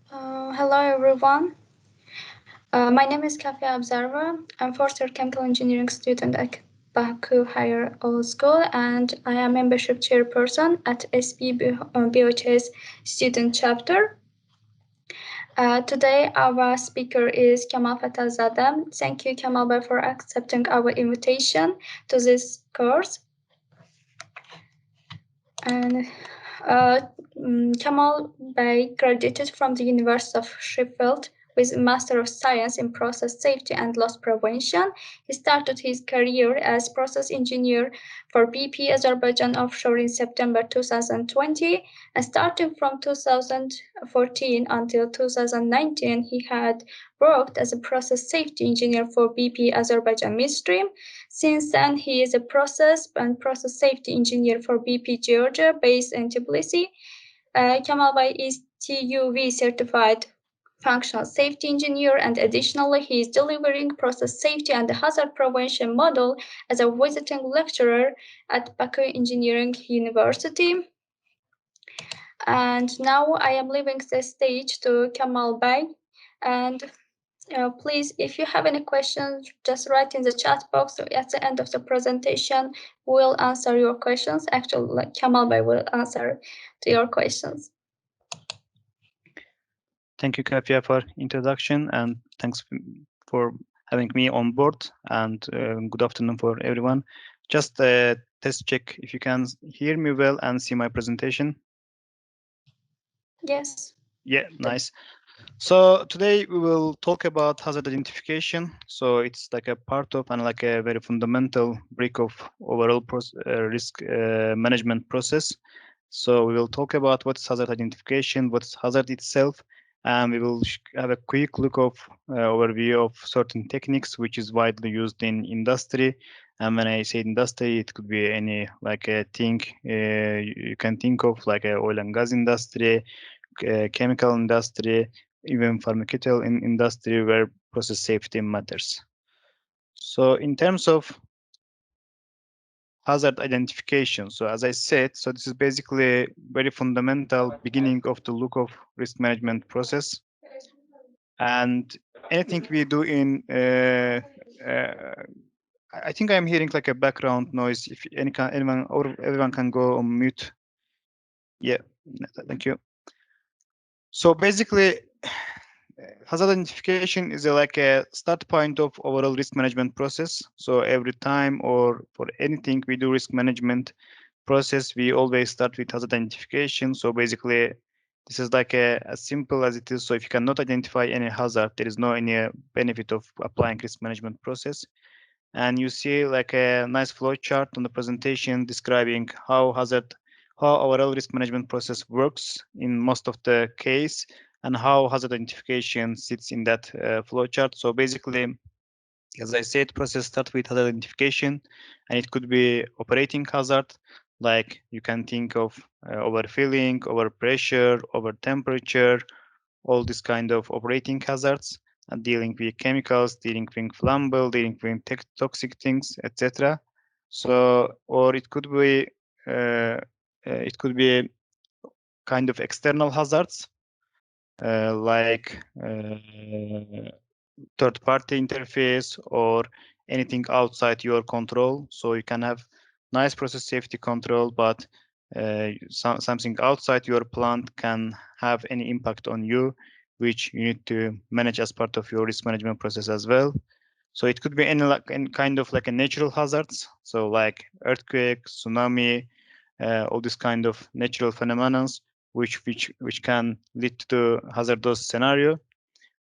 Hello everyone. My name is Kafia Observer. I'm fourth year chemical engineering student at Baku Higher School, and I am membership chairperson at SPE BHS student chapter. Today our speaker is Kamal Fatalizada. Thank you, Kamal, for accepting our invitation to this course. And Kamal Bey graduated from the University of Sheffield with a Master of Science in Process Safety and Loss Prevention. He started his career as process engineer for BP Azerbaijan Offshore in September 2020, and starting from 2014 until 2019, he had worked as a process safety engineer for BP Azerbaijan Midstream. Since then, he is a process and process safety engineer for BP Georgia, based in Tbilisi. Kamal Bey is TUV certified functional safety engineer, and additionally, he is delivering process safety and hazard prevention model as a visiting lecturer at Baku Engineering University. And now I am leaving the stage to Kamal Bey. And please, if you have any questions, just write in the chat box. So at the end of the presentation, we'll answer your questions. Actually, like Kamal Bey will answer to your questions. Thank you, Kafia, for introduction, and thanks for having me on board. And good afternoon for everyone. Just a test check if you can hear me well and see my presentation. Yes. Yeah, nice. So today we will talk about hazard identification. So it's like a part of and like a very fundamental brick of overall risk management process. So we will talk about what's hazard identification, what's hazard itself, and we will have a quick look of overview of certain techniques which is widely used in industry. And when I say industry, it could be any like a thing you can think of, like a oil and gas industry, chemical industry, even pharmaceutical industry where process safety matters. So in terms of hazard identification, so as I said, so this is basically very fundamental beginning of the look of risk management process. And anything we do in, I think I'm hearing like a background noise. If anyone or everyone can go on mute. Yeah, thank you. So basically, hazard identification is like a start point of overall risk management process. So every time or for anything we do risk management process, we always start with hazard identification. So basically, this is like as simple as it is. So if you cannot identify any hazard, there is no any benefit of applying risk management process. And you see like a nice flow chart on the presentation describing how overall risk management process works in most of the case, and how hazard identification sits in that flow chart. So basically, as I said, process starts with hazard identification, and it could be operating hazard, like you can think of overfilling, overpressure, over temperature, all this kind of operating hazards, and dealing with chemicals, dealing with flammable, dealing with toxic things, etc. So, or it could be kind of external hazards, like third-party interface or anything outside your control. So you can have nice process safety control, but something outside your plant can have any impact on you, which you need to manage as part of your risk management process as well. So it could be any kind of like a natural hazards, so like earthquake, tsunami, all this kind of natural phenomena, which can lead to hazardous scenario,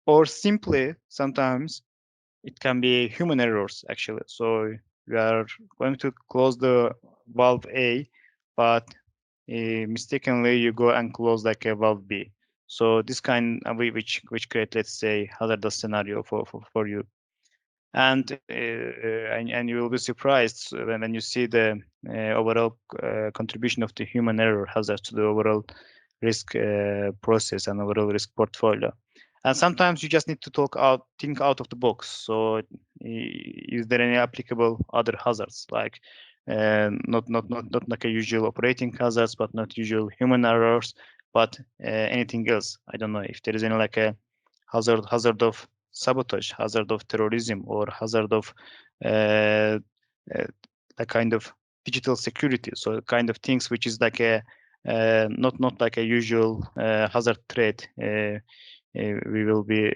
or simply sometimes it can be human errors actually. So we are going to close the valve A, but mistakenly you go and close like a valve B. So this kind of which create, let's say, hazardous scenario for you. And you will be surprised when you see the overall contribution of the human error hazard to the overall risk process and overall risk portfolio. And sometimes you just need to think out of the box. So is there any applicable other hazards, like not like a usual operating hazards, but not usual human errors, but anything else, I don't know if there is any like a hazard of sabotage, hazard of terrorism, or hazard of uh, a kind of digital security. So kind of things which is like a not like a usual hazard threat we will be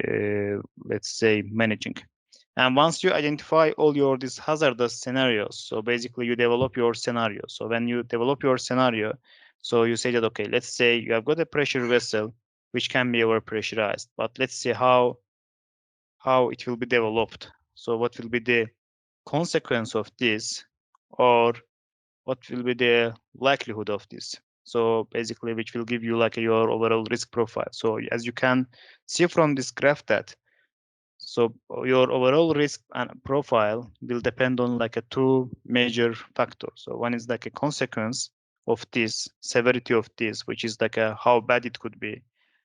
let's say managing. And once you identify all your these hazardous scenarios, so basically you develop your scenario. So when you develop your scenario, so you say that okay, let's say you have got a pressure vessel which can be overpressurized, but let's see how it will be developed. So what will be the consequence of this, or what will be the likelihood of this? So basically, which will give you like your overall risk profile. So as you can see from this graph that, so your overall risk and profile will depend on like a two major factors. So one is like a consequence of this, severity of this, which is like a how bad it could be.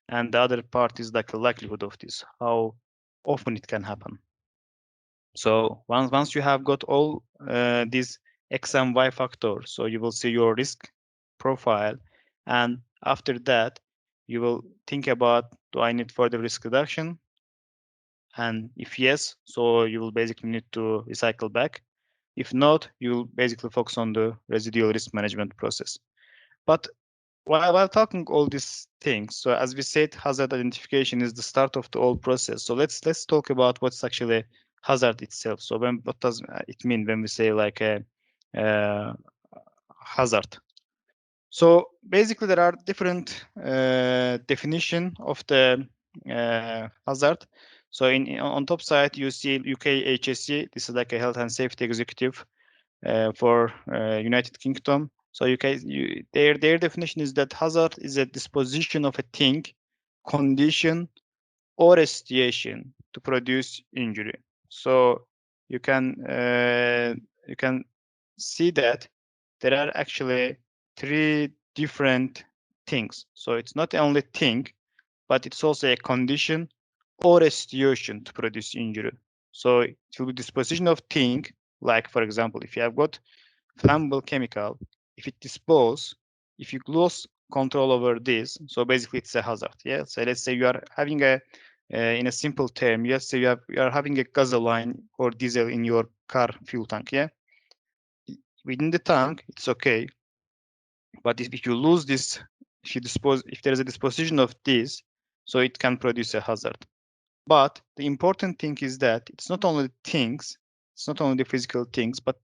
And the other part is like the likelihood of this, how often it can happen. So once you have got all these X and Y factors, so you will see your risk profile. And after that, you will think about, do I need further risk reduction? And if yes, so you will basically need to recycle back. If not, you will basically focus on the residual risk management process. But while talking all these things, so as we said, hazard identification is the start of the whole process. So let's talk about what's actually hazard itself. So what does it mean when we say like a hazard? So basically, there are different definition of the hazard. So on top side, you see UK HSE. This is like a health and safety executive for United Kingdom. So their definition is that hazard is a disposition of a thing, condition, or a situation to produce injury. So you can see that there are actually three different things. So it's not only thing, but it's also a condition or a situation to produce injury. So it will be disposition of thing, like for example, if you have got flammable chemical, if it dispose, if you lose control over this, so basically it's a hazard. Yeah. So let's say you are having a in a simple term, let's say you are having a gasoline or diesel in your car fuel tank. Yeah. Within the tank, it's okay. But if you lose this, if there is a disposition of this, so it can produce a hazard. But the important thing is that it's not only things, it's not only the physical things, but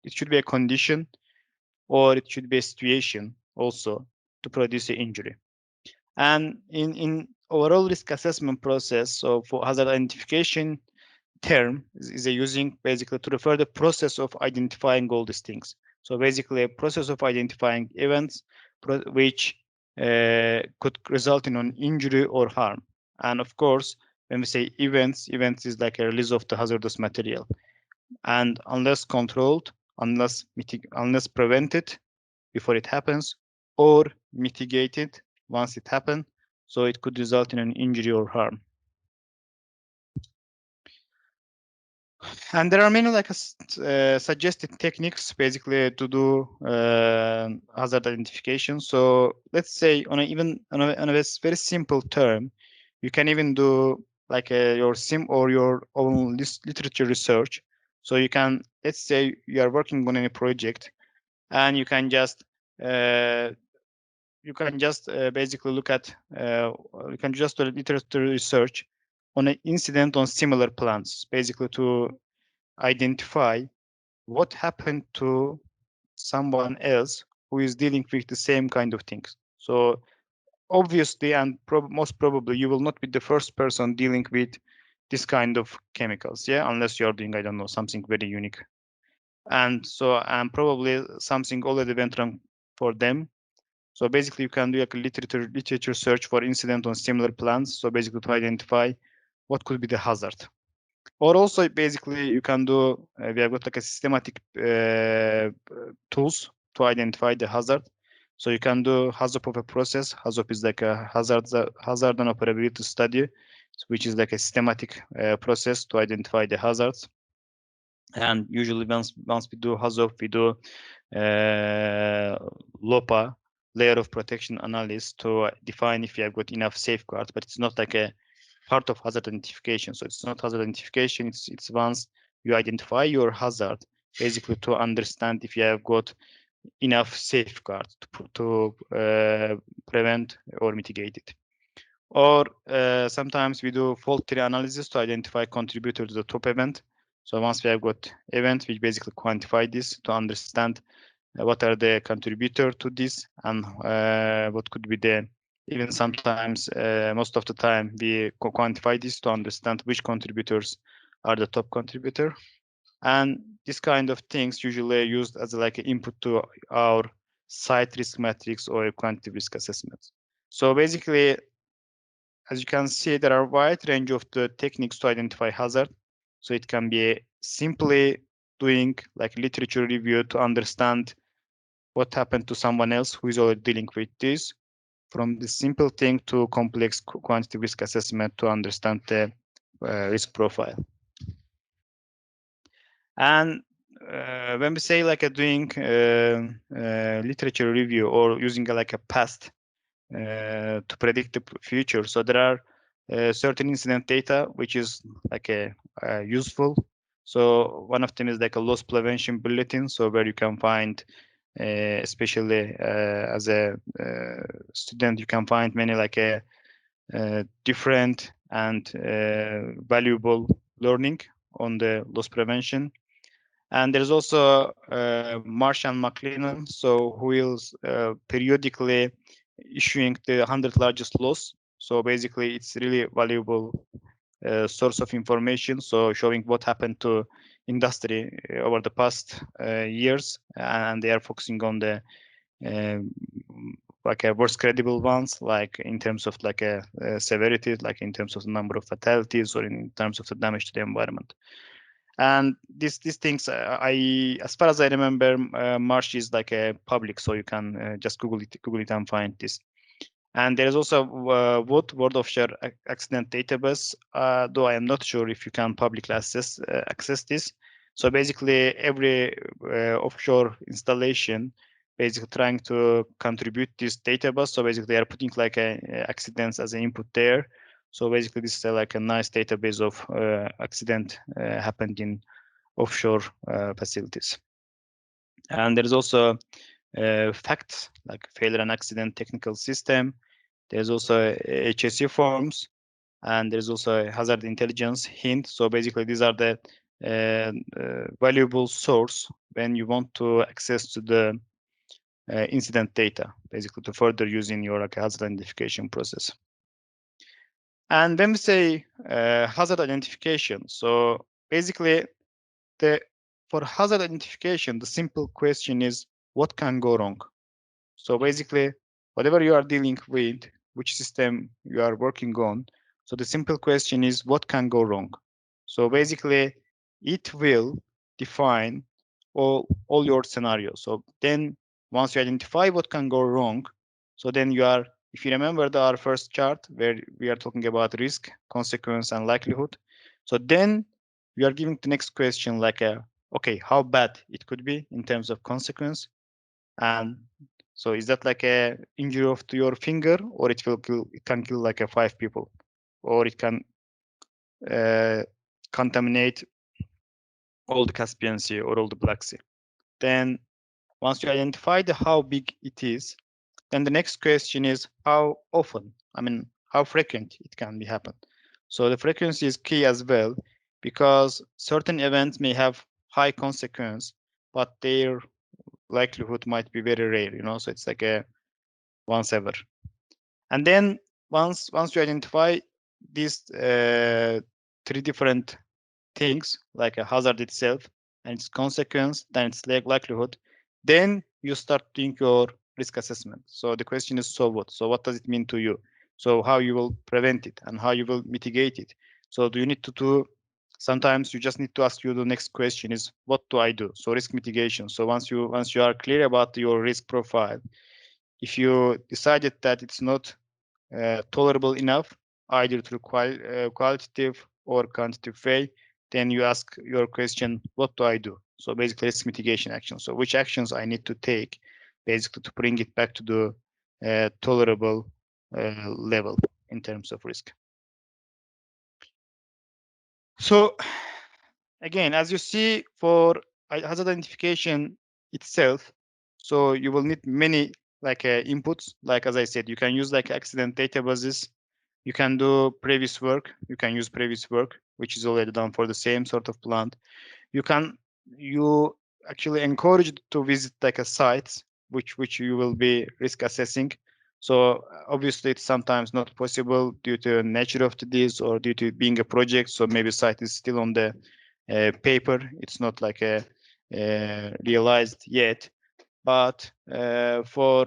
it should be a condition or it should be a situation also to produce an injury. And in overall risk assessment process, so for hazard identification term is a using basically to refer the process of identifying all these things. So basically a process of identifying events which could result in an injury or harm. And of course, when we say events is like a release of the hazardous material. And unless controlled, unless prevented, before it happens, or mitigated once it happened, so it could result in an injury or harm. And there are many like suggested techniques basically to do hazard identification. So let's say on a very simple term, you can even do like your sim or your own literature research. So you can, let's say you are working on any project, and you can just basically look at you can just do literature research on an incident on similar plants, basically to identify what happened to someone else who is dealing with the same kind of things. So obviously, and most probably, you will not be the first person dealing with this kind of chemicals, yeah, unless you're doing, I don't know, something very unique. And so, and probably something already went wrong for them. So basically, you can do like a literature search for incident on similar plants. So basically, to identify what could be the hazard. Or also, basically, you can do. We have got like a systematic tools to identify the hazard. So you can do HAZOP of a process. HAZOP is like a hazard and operability study, which is like a systematic process to identify the hazards. And usually, once we do HAZOP, we do LOPA, layer of protection analysis to define if you have got enough safeguards, but it's not like a part of hazard identification. So it's not hazard identification. It's once you identify your hazard, basically to understand if you have got enough safeguards to prevent or mitigate it. Or sometimes we do fault tree analysis to identify contributor to the top event. So once we have got event, we basically quantify this to understand what are the contributor to this and what could be the, even sometimes most of the time we quantify this to understand which contributors are the top contributor. And this kind of things usually used as like an input to our site risk matrix or quantitative risk assessments. So basically, as you can see, there are a wide range of the techniques to identify hazard. So it can be simply doing like literature review to understand what happened to someone else who is already dealing with this, from the simple thing to complex quantitative risk assessment to understand the risk profile. And when we say like doing literature review or using like a past to predict the future, so there are certain incident data which is like a useful. So one of them is like a loss prevention bulletin, so where you can find especially as a student, you can find many like a different and valuable learning on the loss prevention. And there's also Marsh and McLennan, so who is periodically issuing the 100 largest loss. So basically, it's really valuable source of information. So showing what happened to industry over the past years, and they are focusing on the like a worst credible ones, like in terms of like a severity, like in terms of the number of fatalities, or in terms of the damage to the environment. And these things, as far as I remember, Marsh is like a public, so you can just Google it and find this. And there is also WOOD, World Offshore Accident Database, though I am not sure if you can publicly access this. So basically, every offshore installation basically trying to contribute this database. So basically, they are putting like accidents as an input there. So basically, this is like a nice database of accident happened in offshore facilities. And there is also facts like failure and accident technical system. There's also HSE forms, and there's also a hazard intelligence hint. So basically, these are the valuable source when you want to access to the incident data, basically to further use in your like, hazard identification process. And when we say hazard identification, so basically for hazard identification, the simple question is what can go wrong? So basically, whatever you are dealing with, which system you are working on, so the simple question is what can go wrong? So basically, it will define all your scenarios. So then once you identify what can go wrong, so then you are, if you remember our first chart where we are talking about risk, consequence, and likelihood. So then you are giving the next question like okay, how bad it could be in terms of consequence, and so is that like a injury of to your finger, or it can kill like a 5 people, or it can contaminate all the Caspian Sea or all the Black Sea. Then once you identify the how big it is, then the next question is how often, I mean, how frequent it can be happen. So the frequency is key as well, because certain events may have high consequence, but their likelihood might be very rare, you know, so it's like a once ever. And then once you identify these three different things, like a hazard itself and its consequence, then its likelihood, then you start doing your risk assessment. So the question is, so what? So what does it mean to you? So how you will prevent it and how you will mitigate it. So do you need to do, sometimes you just need to ask you the next question is, what do I do? So risk mitigation. So once you are clear about your risk profile, if you decided that it's not tolerable enough, either through qualitative or quantitative way, then you ask your question, what do I do? So basically, risk mitigation action. So which actions I need to take basically to bring it back to the tolerable level in terms of risk. So again, as you see, for hazard identification itself, so you will need many inputs. Like as I said, you can use like accident databases. You can do previous work. You can use previous work, which is already done for the same sort of plant. You actually encouraged to visit like a sites which you will be risk assessing. So obviously it's sometimes not possible due to nature of this or due to being a project. So maybe site is still on the paper. It's not like a realized yet. But for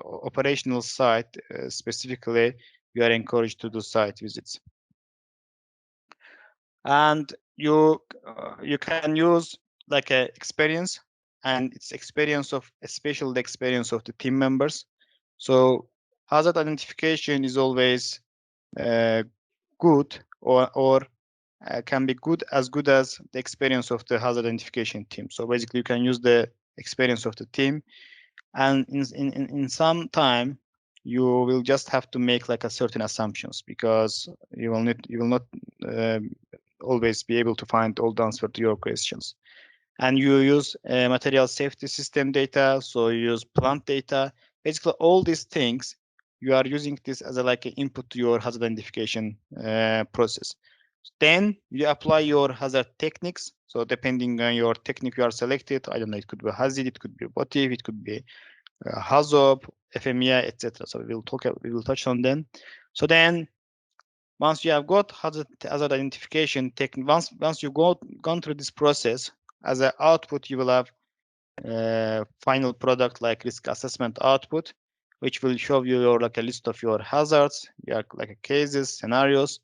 operational site specifically, you are encouraged to do site visits. And you can use like a experience, and it's experience of especially the experience of the team members. So hazard identification is always good or can be good as the experience of the hazard identification team. So basically you can use the experience of the team, and in some time you will just have to make like a certain assumptions, because you will not uh, always be able to find all the answer to your questions. And you use material safety system data, so you use plant data. Basically all these things, you are using this as a like an input to your hazard identification process. Then you apply your hazard techniques. So depending on your technique you are selected, I don't know, it could be hazid, it could be BOTIF, it could be HAZOP, FMEA, etc. So we will touch on them. So then once you have got hazard identification technique, once you gone through this process, as an output you will have final product like risk assessment output, which will show you your like a list of your hazards, your like a cases, scenarios,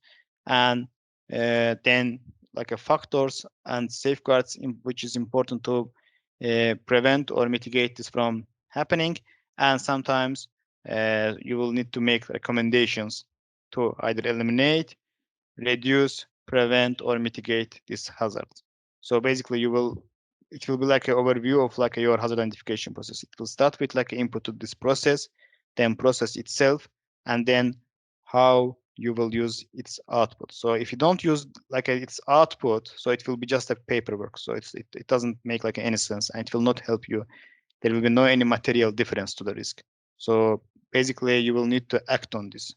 and then like a factors and safeguards which is important to prevent or mitigate this from happening. And sometimes you will need to make recommendations to either eliminate, reduce, prevent, or mitigate this hazard. So basically it will be like an overview of like your hazard identification process. It will start with like an input to this process, then process itself, and then how you will use its output. So if you don't use like its output, so it will be just a paperwork. So it doesn't make like any sense, and it will not help you. There will be no any material difference to the risk. So basically you will need to act on this.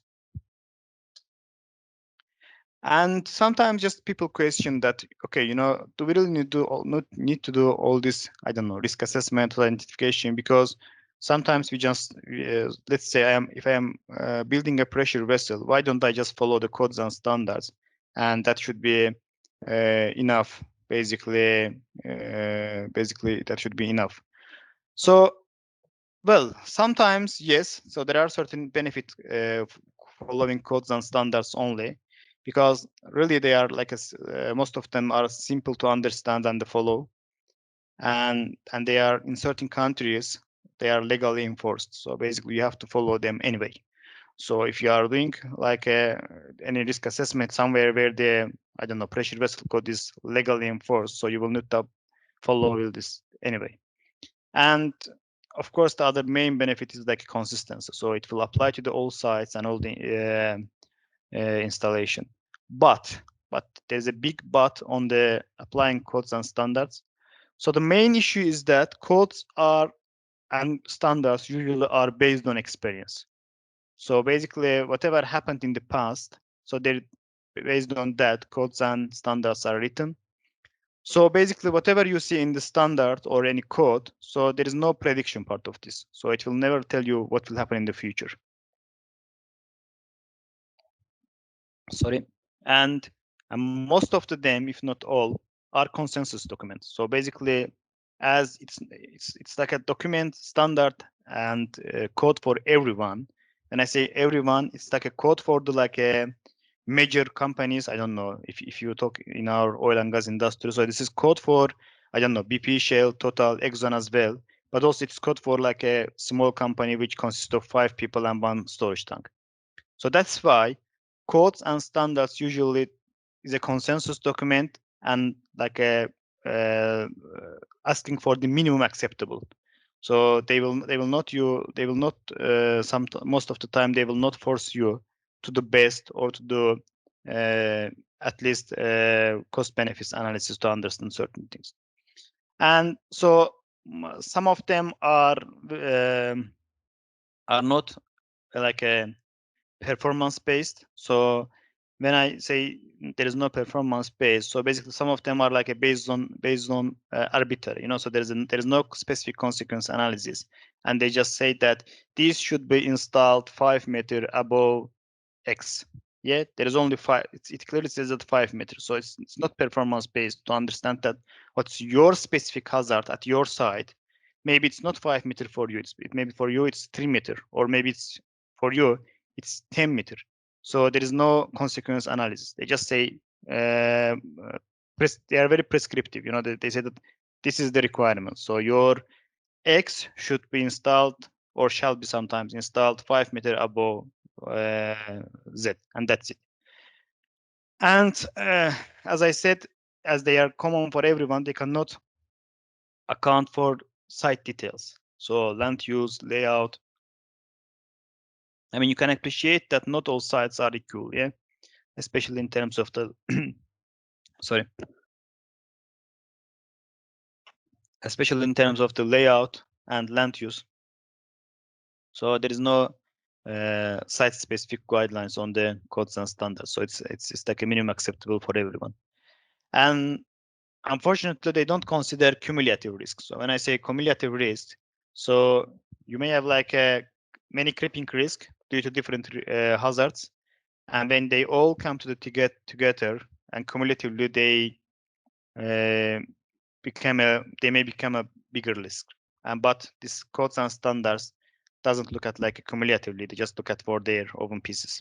And sometimes just people question that, okay, do we really need to do all this, I don't know, risk assessment or identification? Because sometimes we just, let's say if I am building a pressure vessel, why don't I just follow the codes and standards? And that should be enough, basically that should be enough. So, well, sometimes yes. So there are certain benefits following codes and standards only, because really they are like most of them are simple to understand and to follow, and they are in certain countries they are legally enforced. So basically you have to follow them anyway. So if you are doing like any risk assessment somewhere where the, I don't know, pressure vessel code is legally enforced, so you will need to follow this anyway. And of course, the other main benefit is like consistency. So it will apply to the all sites and all the installation. But there's a big but on the applying codes and standards. So the main issue is that codes are and standards usually are based on experience. So basically, whatever happened in the past, so they're based on that, codes and standards are written. So basically, whatever you see in the standard or any code, so there is no prediction part of this. So it will never tell you what will happen in the future. Sorry. And most of them, if not all, are consensus documents. So basically, as it's like a document standard and code for everyone. And I say everyone, it's like a code for the like a major companies. I don't know if you talk in our oil and gas industry. So this is code for, I don't know, BP, Shell, Total, Exxon as well. But also it's code for like a small company which consists of 5 people and 1 storage tank. So that's why codes and standards usually is a consensus document and like a asking for the minimum acceptable. So they will not most of the time they will not force you to do best or to do at least cost benefits analysis to understand certain things. And so some of them are not like a performance based. So when I say there is no performance based, so basically some of them are like a based on arbitrary, so there is no specific consequence analysis, and they just say that these should be installed 5 meters above X. Yeah, there is only 5. It clearly says that 5 meters. So it's not performance based to understand that what's your specific hazard at your site. Maybe it's not 5 meters for you. Maybe for you it's 3 meters, or maybe it's for you it's 10 meters. So there is no consequence analysis. They just say they are very prescriptive. They say that this is the requirement. So your X should be installed or shall be sometimes installed 5 meters above Z, and that's it. And as I said, as they are common for everyone, they cannot account for site details. So land use, layout. I mean, you can appreciate that not all sites are equal, yeah, especially in terms of the sorry, especially in terms of the layout and land use. So there is no site-specific guidelines on the codes and standards. So it's like a minimum acceptable for everyone. And unfortunately, they don't consider cumulative risk. So when I say cumulative risk, so you may have like many creeping risk due to different hazards, and when they all come to together, and cumulatively they may become a bigger risk. But this codes and standards doesn't look at like cumulatively. They just look at for their open pieces.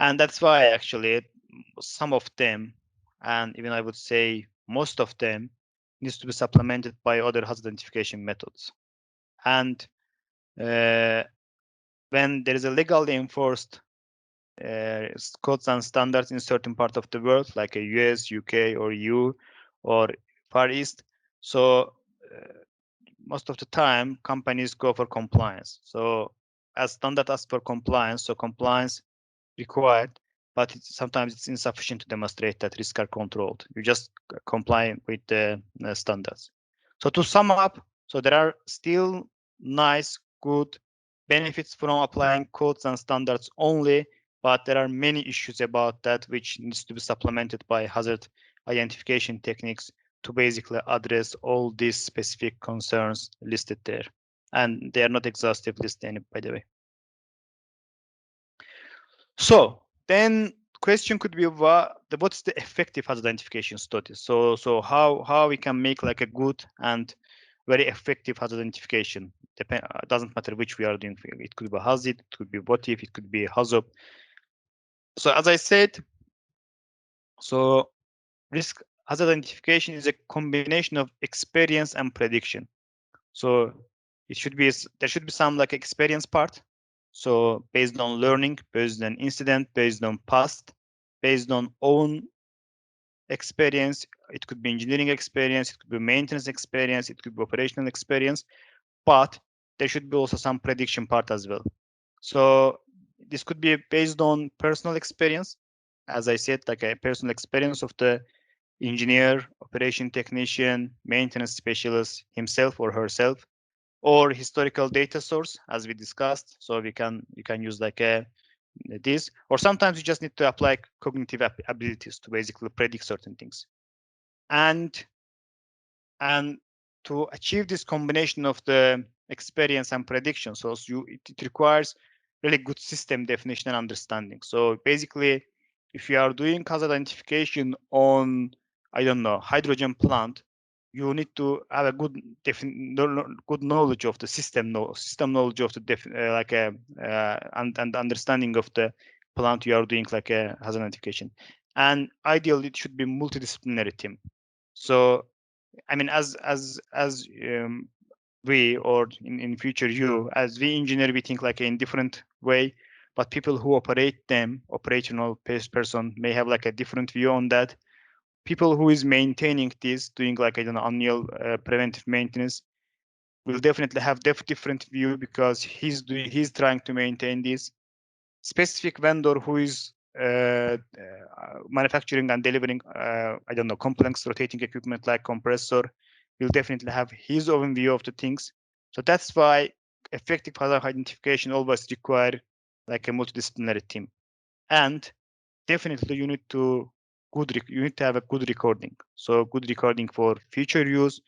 And that's why actually some of them, and even I would say most of them, needs to be supplemented by other hazard identification methods. And when there is a legally enforced codes and standards in certain part of the world, like a US, UK, or EU, or Far East, so most of the time companies go for compliance. So as standard asks for compliance, so compliance required, but sometimes it's insufficient to demonstrate that risks are controlled. You just comply with the standards. So to sum up, so there are still nice, good benefits from applying codes and standards only, but there are many issues about that which needs to be supplemented by hazard identification techniques to basically address all these specific concerns listed there. And they are not exhaustive list, by the way. So then question could be what's the effective hazard identification study? So how we can make like a good and very effective hazard identification. Doesn't matter which we are doing. It could be HAZID, it could be WHAT-IF, it could be HAZOP. So as I said, so risk hazard identification is a combination of experience and prediction. So there should be some like experience part. So based on learning, based on incident, based on past, based on own experience. It could be engineering experience, it could be maintenance experience, it could be operational experience, but there should be also some prediction part as well. So this could be based on personal experience, as I said, like a personal experience of the engineer, operation technician, maintenance specialist himself or herself, or historical data source, as we discussed. So you can use like this, or sometimes you just need to apply cognitive abilities to basically predict certain things. And to achieve this combination of the experience and prediction, so it requires really good system definition and understanding. So basically, if you are doing hazard identification on, I don't know, hydrogen plant, you need to have a good knowledge of the system knowledge of the and understanding of the plant you are doing like a hazard identification. And ideally, it should be multidisciplinary team. So I mean, as we, or in future you, as we engineer, we think like in different way, but people who operate them, operational person, may have like a different view on that. People who is maintaining this, doing like, I don't know, annual preventive maintenance, will definitely have different view because he's trying to maintain this specific vendor who is manufacturing and delivering I don't know, complex rotating equipment like compressor will definitely have his own view of the things. So that's why effective hazard identification always require like a multidisciplinary team. And definitely you need to have a good recording. So good recording for future use,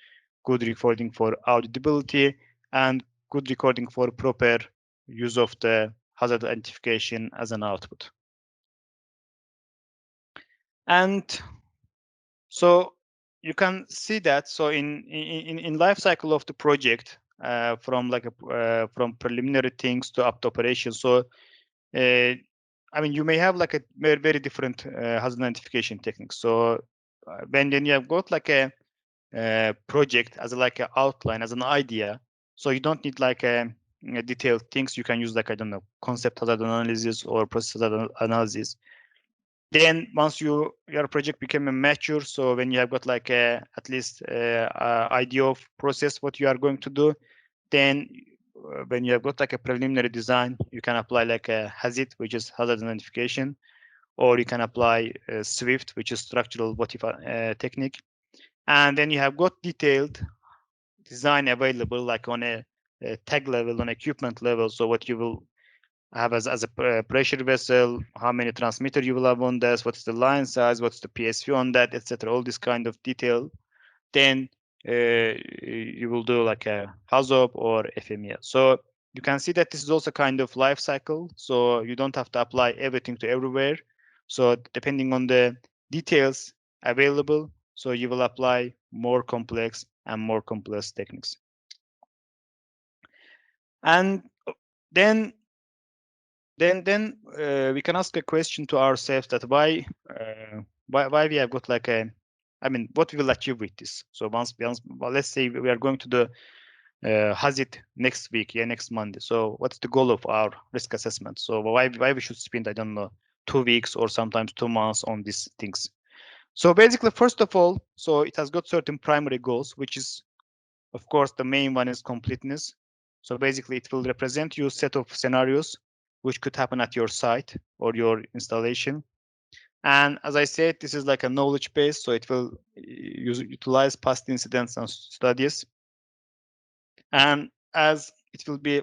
good recording for auditability, and good recording for proper use of the hazard identification as an output. And so you can see that. So in life cycle of the project, from like from preliminary things to up to operation. So I mean, you may have like a very different hazard identification techniques. So when then you have got like a project as like an outline, as an idea, so you don't need like a detailed things. You can use like, I don't know, concept hazard analysis or process hazard analysis. Then once your project became a mature, so when you have got like a at least idea of process what you are going to do, then when you have got like a preliminary design, you can apply like a HAZID, which is hazard identification, or you can apply SWIFT, which is structural technique. And then you have got detailed design available like on a tag level, on equipment level. So what you will have as a pressure vessel, how many transmitter you will have on this, what's the line size, what's the PSV on that, etc. All this kind of detail. Then you will do like a HAZOP or FMEA. So you can see that this is also kind of life cycle. So you don't have to apply everything to everywhere. So depending on the details available, so you will apply more complex and more complex techniques. And then we can ask a question to ourselves that why we have got like a, I mean, what we will achieve with this. So once well, let's say we are going to the HAZID next week, yeah, next Monday. So what's the goal of our risk assessment? So why we should spend, I don't know, 2 weeks or sometimes 2 months on these things. So basically, first of all, so it has got certain primary goals, which is, of course, the main one is completeness. So basically, it will represent you a set of scenarios which could happen at your site or your installation. And as I said, this is like a knowledge base, so it will utilize past incidents and studies. And as it will be a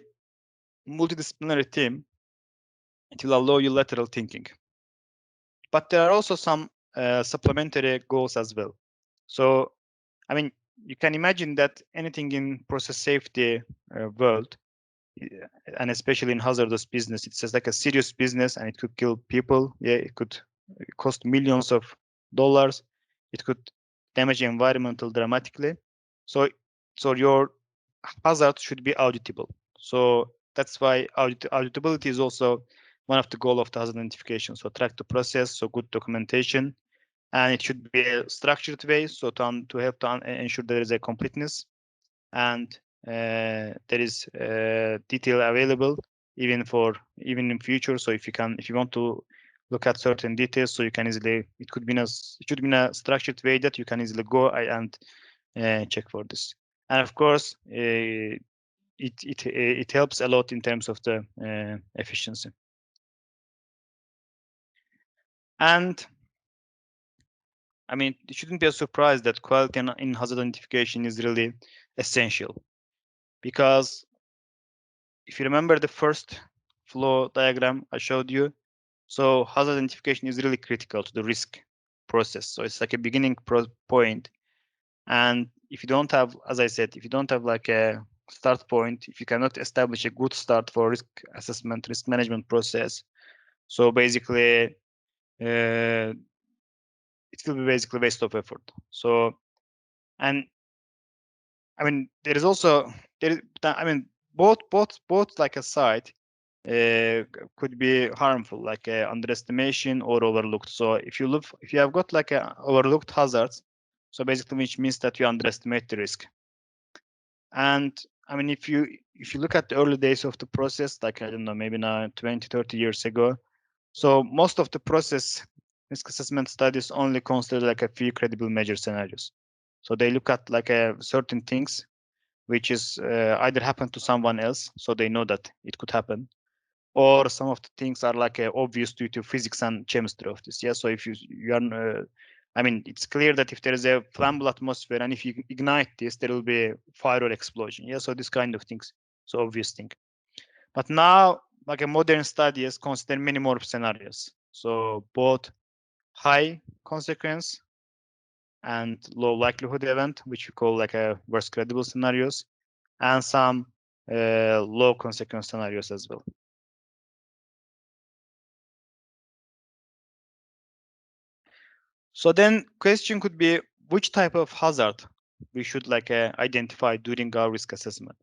multidisciplinary team, it will allow you lateral thinking. But there are also some supplementary goals as well. So, I mean, you can imagine that anything in process safety world, and especially in hazardous business, it's just like a serious business and it could kill people. Yeah, it could cost millions of dollars. It could damage environmental dramatically. So your hazard should be auditable. So that's why auditability is also one of the goal of the hazard identification. So track the process, so good documentation, and it should be a structured way. So to help to ensure there is a completeness, and there is detail available even in future. So if you want to look at certain details, so you can easily, it should be in a structured way that you can easily go and check for this. And of course, it helps a lot in terms of the efficiency. And I mean, it shouldn't be a surprise that quality in hazard identification is really essential, because if you remember the first flow diagram I showed you, so hazard identification is really critical to the risk process. So it's like a beginning point. And if you don't have, as I said, if you don't have like a start point, if you cannot establish a good start for risk assessment, risk management process, so basically it will be basically waste of effort. So, and I mean, there is also I mean, both like a site could be harmful, like underestimation or overlooked. So if you have got like a overlooked hazards, so basically which means that you underestimate the risk. And I mean, if you look at the early days of the process, like, I don't know, maybe now 20, 30 years ago, so most of the process risk assessment studies only consider like a few credible measure scenarios. So they look at like certain things which is either happened to someone else, so they know that it could happen, or some of the things are like obvious due to physics and chemistry of this. Yeah, so if you are, I mean, it's clear that if there is a flammable atmosphere and if you ignite this, there will be a fire or explosion. Yeah, so this kind of things, so obvious thing. But now, like a modern studies consider many more scenarios. So both high consequence and low likelihood event, which we call like a worst credible scenarios, and some low consequence scenarios as well. So then question could be which type of hazard we should like identify during our risk assessment.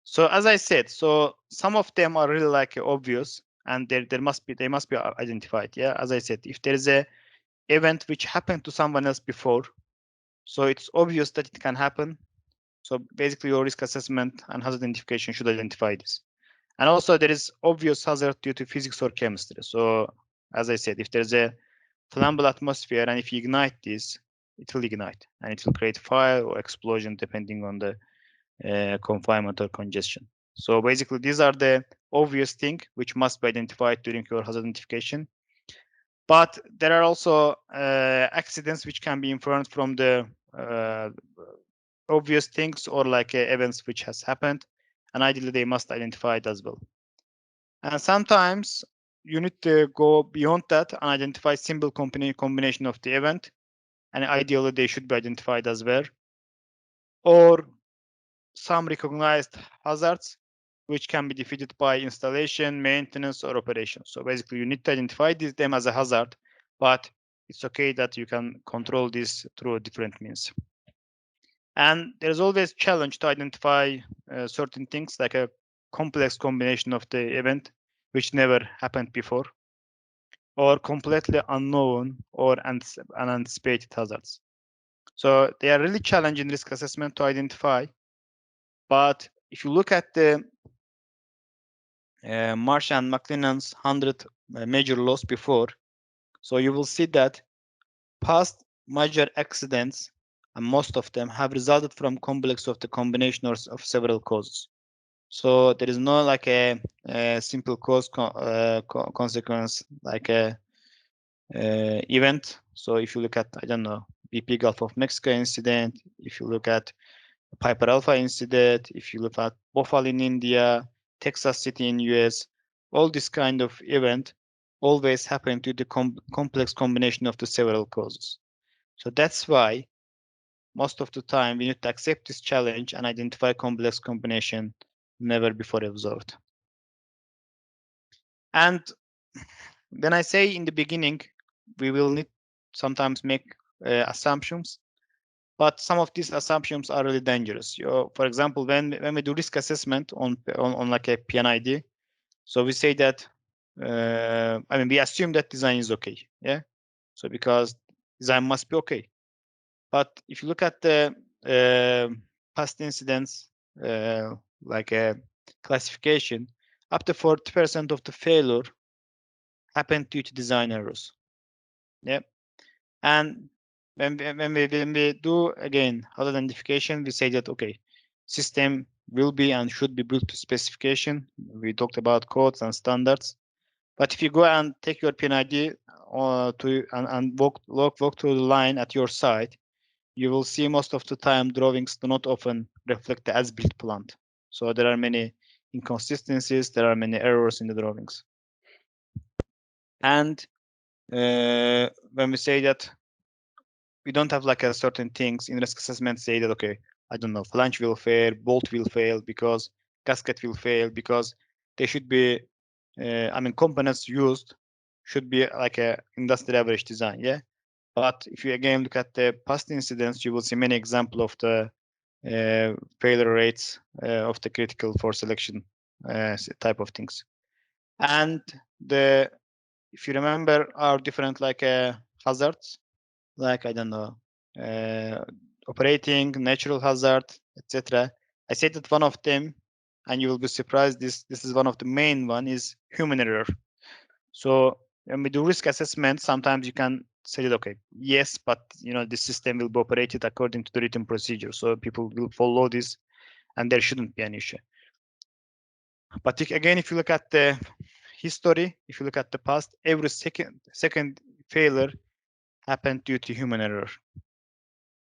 So as I said, so some of them are really like obvious and they must be identified. Yeah, as I said, if there is a event which happened to someone else before, so it's obvious that it can happen. So basically your risk assessment and hazard identification should identify this. And also there is obvious hazard due to physics or chemistry. So as I said, if there's a flammable atmosphere and if you ignite this, it will ignite and it will create fire or explosion depending on the confinement or congestion. So basically these are the obvious things which must be identified during your hazard identification. But there are also accidents which can be inferred from the obvious things or like events which has happened, and ideally they must identify it as well. And sometimes you need to go beyond that and identify simple combination of the event, and ideally they should be identified as well, or some recognized hazards which can be defeated by installation, maintenance, or operation. So basically you need to identify them as a hazard, but it's okay that you can control this through different means. And there's always challenge to identify certain things like a complex combination of the event which never happened before, or completely unknown or unanticipated hazards. So they are really challenging risk assessment to identify. But if you look at the Marsh and McLennan's 100 major loss before, so you will see that past major accidents, and most of them have resulted from complex of the combination of several causes. So there is no like a simple cause consequence like a event. So if you look at, I don't know, BP Gulf of Mexico incident, if you look at Piper Alpha incident, if you look at Bhopal in India, Texas City in US, all this kind of event always happen to the complex combination of the several causes. So that's why most of the time we need to accept this challenge and identify complex combination never before observed. And when I say in the beginning, we will need sometimes make assumptions, but some of these assumptions are really dangerous. For example, when we do risk assessment on like a PNID, so we say that I mean we assume that design is okay, yeah. So because design must be okay, but if you look at the past incidents, like a classification, up to 40% of the failure happened due to design errors. Yeah. And when we do again hazard identification, we say that okay, system will be and should be built to specification. We talked about codes and standards. But if you go and take your PNID and walk through the line at your site, you will see most of the time drawings do not often reflect the as-built plant. So there are many inconsistencies, there are many errors in the drawings. And when we say that we don't have like a certain things in risk assessment say that, okay, I don't know, flange will fail, bolt will fail because gasket will fail because they should be, I mean, components used should be like a industry average design, yeah. But if you again look at the past incidents, you will see many examples of the failure rates of the critical for selection type of things. And if you remember our different like hazards, like I don't know, uh, operating, natural hazard, etc. I said that one of them, and you will be surprised. This is one of the main one is human error. So when we do risk assessment, sometimes you can say that okay, yes, but you know the system will be operated according to the written procedure, so people will follow this. and there shouldn't be an issue. But again, if you look at the history, if you look at the past, every second failure happened due to human error,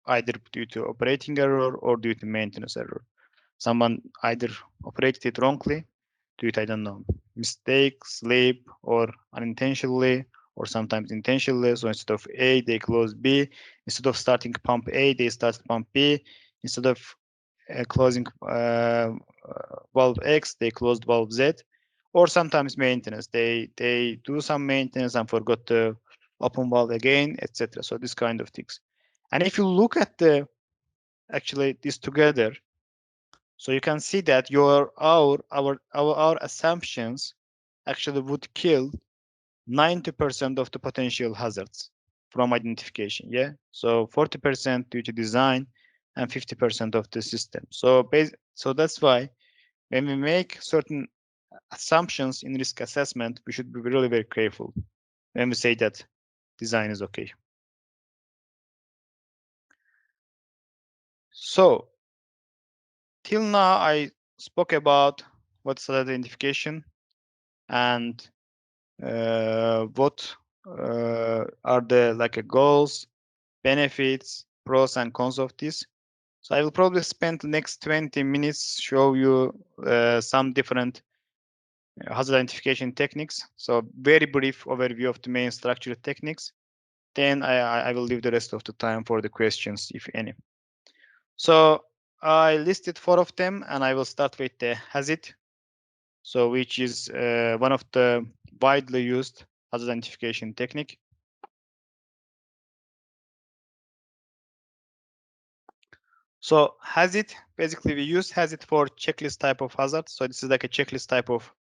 either due to operating error or due to maintenance error. Someone either operated it wrongly due to, I don't know, mistake, sleep, or unintentionally, or sometimes intentionally. So instead of A, they close B. Instead of starting pump A, they start pump B. Instead of closing valve X, they closed valve Z. Or sometimes maintenance. They do some maintenance and forgot to open valve again, etc. So this kind of things. And if you look at the actually this together, so you can see that our assumptions actually would kill 90% of the potential hazards from identification. Yeah. So 40% due to design and 50% of the system. So that's why when we make certain assumptions in risk assessment, we should be really very careful when we say that design is okay. So till now, I spoke about what's identification and what are the goals, benefits, pros and cons of this. So I will probably spend the next 20 minutes show you some different hazard identification techniques. So very brief overview of the main structural techniques. Then I will leave the rest of the time for the questions, if any. So I listed 4 of them, and I will start with the HAZID. So which is one of the widely used hazard identification technique. So HAZID, basically we use HAZID for checklist type of hazard. So this is like a checklist type of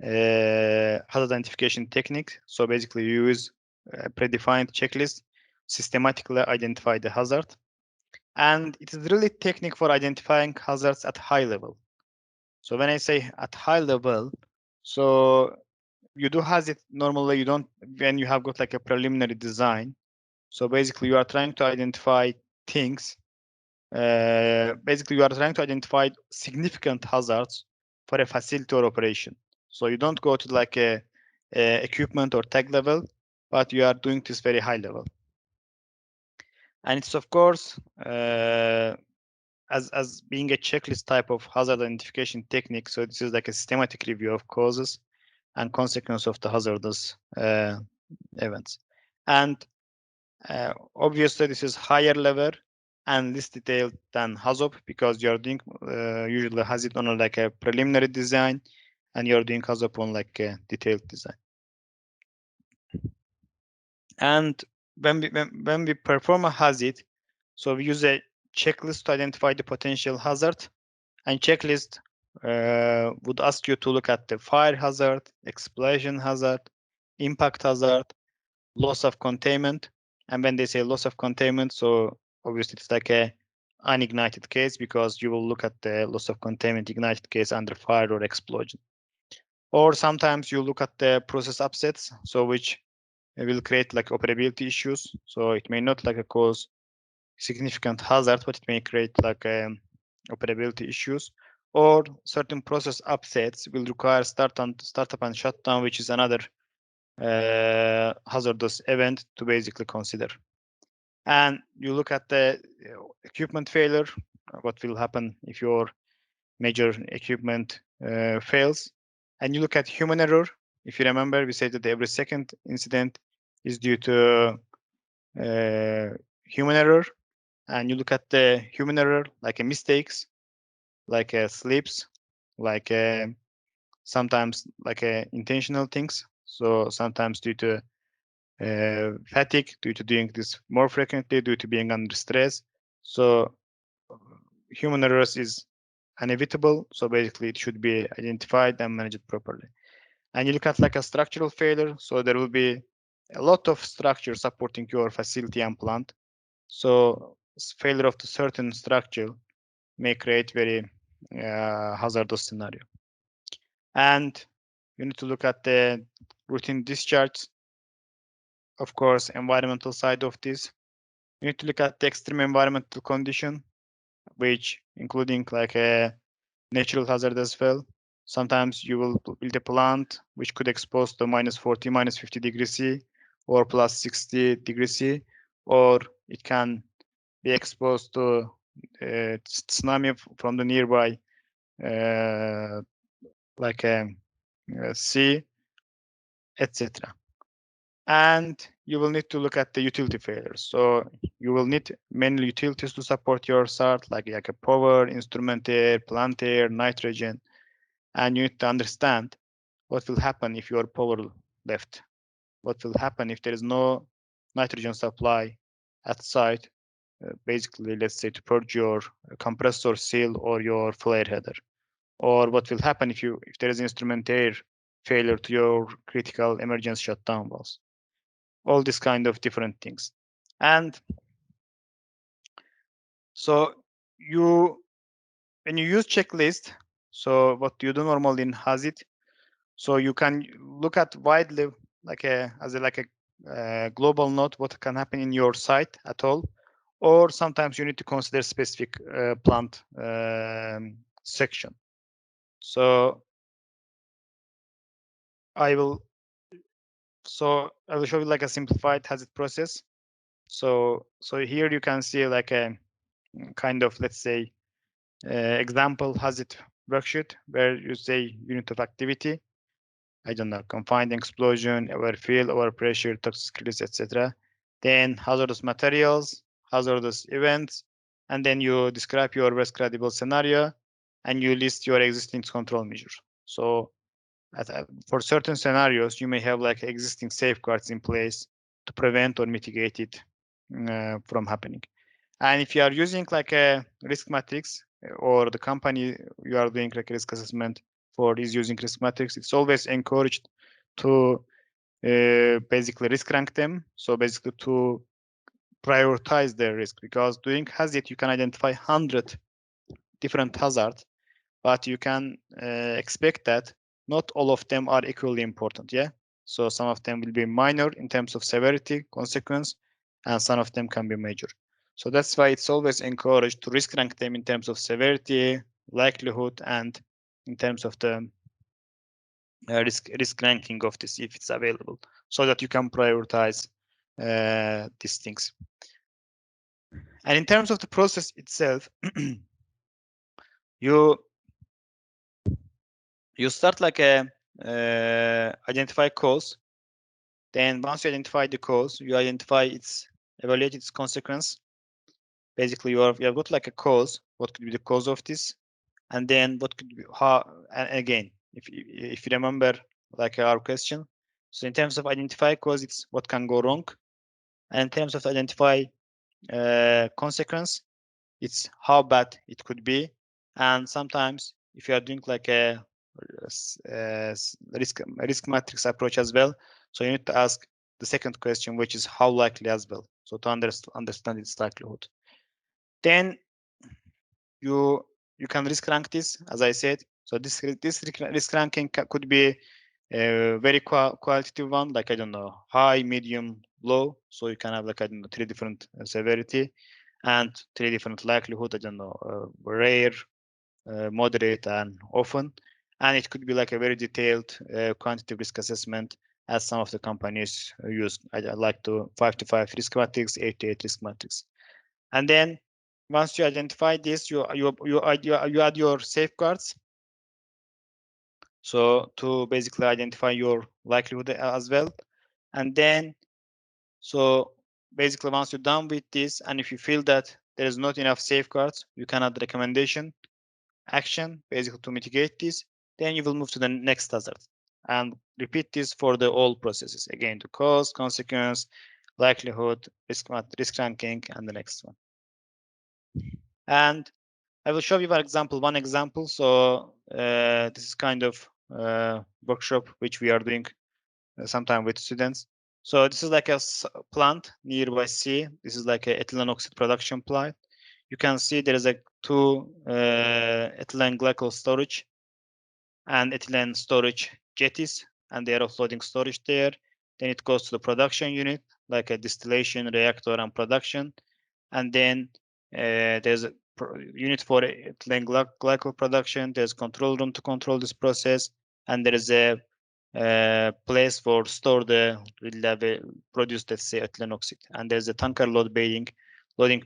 hazard identification technique. So basically you use a predefined checklist, systematically identify the hazard. And it is really technique for identifying hazards at high level. So when I say at high level, so you do HAZID normally, you don't, when you have got like a preliminary design. So basically you are trying to identify things. Basically you are trying to identify significant hazards for a facility or operation. So you don't go to like a equipment or tag level, but you are doing this very high level. And it's of course, as being a checklist type of hazard identification technique. So this is like a systematic review of causes and consequence of the hazardous events. And obviously this is higher level and less detailed than HAZOP because you're doing usually HAZID on like a preliminary design and you're doing HAZOP on like a detailed design. And when we perform a HAZID, so we use a checklist to identify the potential hazard, and checklist would ask you to look at the fire hazard, explosion hazard, impact hazard, loss of containment. And when they say loss of containment, so obviously it's like a unignited case because you will look at the loss of containment ignited case under fire or explosion. Or sometimes you look at the process upsets, so which will create like operability issues. So it may not like cause significant hazard, but it may create like operability issues. Or certain process upsets will require startup and shutdown, which is another hazardous event to basically consider. And you look at the equipment failure, what will happen if your major equipment fails. And you look at human error. If you remember, we said that every second incident is due to human error. And you look at the human error, like mistakes, like slips, like sometimes like intentional things. So sometimes due to fatigue, due to doing this more frequently, due to being under stress. So human errors is inevitable. So basically it should be identified and managed properly. And you look at like a structural failure. So there will be a lot of structure supporting your facility and plant. So failure of the certain structure may create very hazardous scenario. And you need to look at the routine discharge. Of course, environmental side of this. You need to look at the extreme environmental condition. which including like a natural hazard as well. Sometimes you will build a plant which could expose to -40, -50 degrees C, or +60 degrees C, or it can be exposed to tsunami from the nearby like a sea, etc. And you will need to look at the utility failures. So you will need many utilities to support your site, like a power, instrument air, plant air, nitrogen, and you need to understand what will happen if your power left. What will happen if there is no nitrogen supply at site, basically, let's say to purge your compressor seal or your flare header. Or what will happen if there is instrument air failure to your critical emergency shutdown valves. All these kind of different things. And so when you use checklist, so what you do normally in HAZID, so you can look at widely like a global node what can happen in your site at all, or sometimes you need to consider specific plant section. So I will show you like a simplified HAZID process. So here you can see like a kind of, let's say, example HAZID worksheet where you say unit of activity, I don't know, confined explosion, overfill, overpressure, toxic release, etc. Then hazardous materials, hazardous events, and then you describe your best credible scenario, and you list your existing control measures. So for certain scenarios, you may have like existing safeguards in place to prevent or mitigate it from happening. And if you are using like a risk matrix, or the company you are doing like risk assessment for is using risk matrix, it's always encouraged to basically risk rank them. So basically to prioritize their risk, because doing hazard you can identify 100 different hazards, but you can expect that not all of them are equally important. Yeah. So some of them will be minor in terms of severity, consequence, and some of them can be major. So that's why it's always encouraged to risk rank them in terms of severity, likelihood, and in terms of the risk ranking of this if it's available, so that you can prioritize these things. And in terms of the process itself, you start like a identify cause. Then once you identify the cause, you evaluate its consequence. Basically, you have got like a cause. What could be the cause of this? And then what could be how? And again, if you remember, like our question. So in terms of identify cause, it's what can go wrong. And in terms of identify consequence, it's how bad it could be. And sometimes, if you are doing like a risk matrix approach as well, so you need to ask the second question, which is how likely as well. So to understand its likelihood. Then you can risk rank this, as I said. So this risk ranking could be a very qualitative one, like I don't know, high, medium, low. So you can have like I don't know 3 different severity and 3 different likelihood. I don't know, rare, moderate, and often. And it could be like a very detailed quantitative risk assessment, as some of the companies use. I like to 5 to 5 risk matrix, 8 to 8 risk matrix. And then once you identify this, you add your safeguards. So to basically identify your likelihood as well. And then, so basically once you're done with this, and if you feel that there is not enough safeguards, you can add recommendation action basically to mitigate this. Then you will move to the next hazard and repeat this for the all processes. Again, the cause, consequence, likelihood, risk ranking, and the next one. And I will show you one example. So this is kind of workshop which we are doing sometime with students. So this is like a plant nearby sea. This is like a ethylene oxide production plant. You can see there is a 2 ethylene glycol storage and ethylene storage jetties, and they are offloading storage there. Then it goes to the production unit, like a distillation reactor and production. And then there's a unit for ethylene glycol production. There's control room to control this process, and there is a place for store the produced, let's say, ethylene oxide. And there's a tanker loading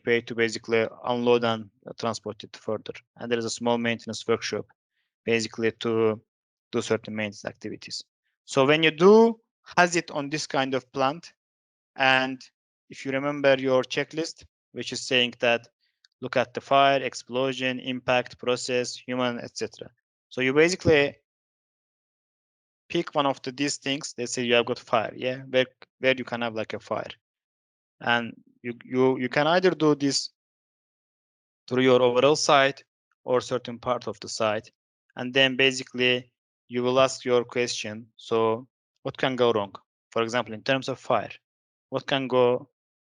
bay to basically unload and transport it further. And there is a small maintenance workshop, basically to do certain maintenance activities. So when you do HAZID on this kind of plant, and if you remember your checklist, which is saying that look at the fire, explosion, impact, process, human, etc. So you basically pick one of these things. Let's say you have got fire, yeah, where you can have like a fire, and you can either do this through your overall site or certain part of the site, and then basically you will ask your question. So what can go wrong? For example, in terms of fire, what can go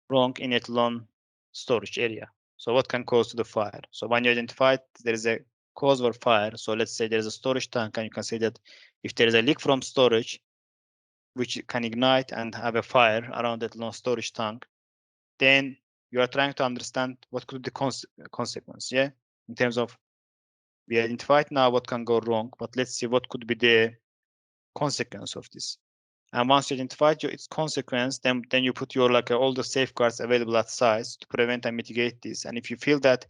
wrong in ethylene storage area? So what can cause to the fire? So when you identify there is a cause for fire, so let's say there is a storage tank, and you can say that if there is a leak from storage, which can ignite and have a fire around that long storage tank, then you are trying to understand what could be the consequence, yeah? In terms of, we identified now what can go wrong, but let's see what could be the consequence of this. And once you identified its consequence, then you put your all the safeguards available at sites to prevent and mitigate this. And if you feel that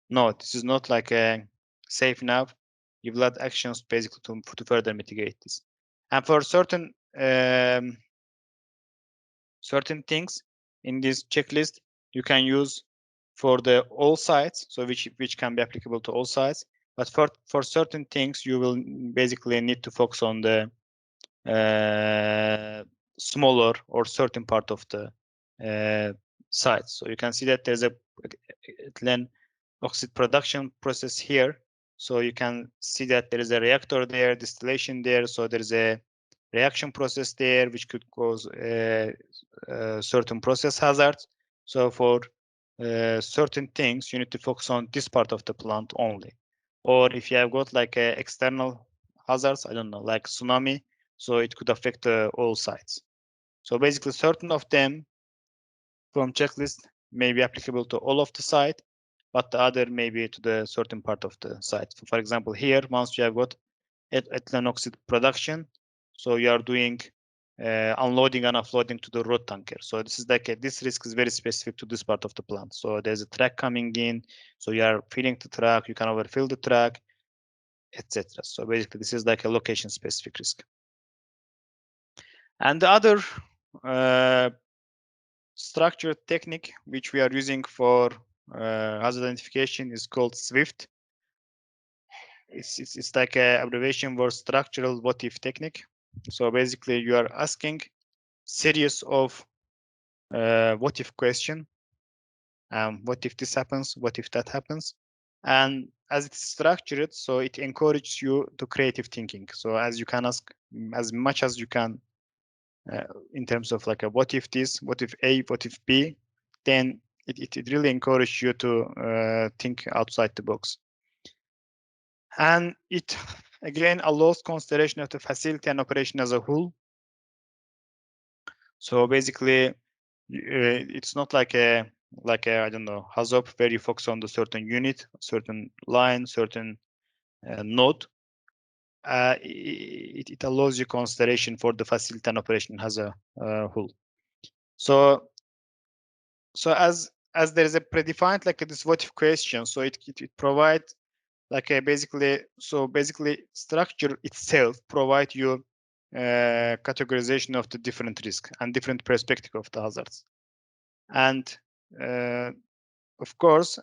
no, this is not safe now, you will add actions basically to further mitigate this. And for certain certain things in this checklist, you can use for the all sites, so which can be applicable to all sites. But for certain things, you will basically need to focus on the smaller or certain part of the sites. So you can see that there's a ethylene oxide production process here. So you can see that there is a reactor there, distillation there. So there is a reaction process there, which could cause certain process hazards. So for certain things, you need to focus on this part of the plant only. Or if you have got external hazards, I don't know, like tsunami, so it could affect all sites. So basically, certain of them from checklist may be applicable to all of the site, but the other may be to the certain part of the site. So for example, here, once you have got ethylene oxide production, so you are doing unloading and offloading to the road tanker. So this is this risk is very specific to this part of the plant. So there's a track coming in, so you are filling the track, you can overfill the track, etc. So basically, this is like a location specific risk. And the other structured technique which we are using for hazard identification is called SWIFT. It's like a abbreviation for structural what if technique. So basically, you are asking series of what if question. What if this happens? What if that happens? And as it's structured, so it encourages you to creative thinking. So as you can ask as much as you can in terms of a what if this, what if A, what if B, then it really encourages you to think outside the box. And it again allows consideration of the facility and operation as a whole. So basically, it's not like a I don't know HAZOP where you focus on the certain unit, certain line, certain node. It allows you consideration for the facility and operation as a whole. So as there is a predefined this what if question, so it provides basically structure itself provide you categorization of the different risk and different perspective of the hazards. And of course,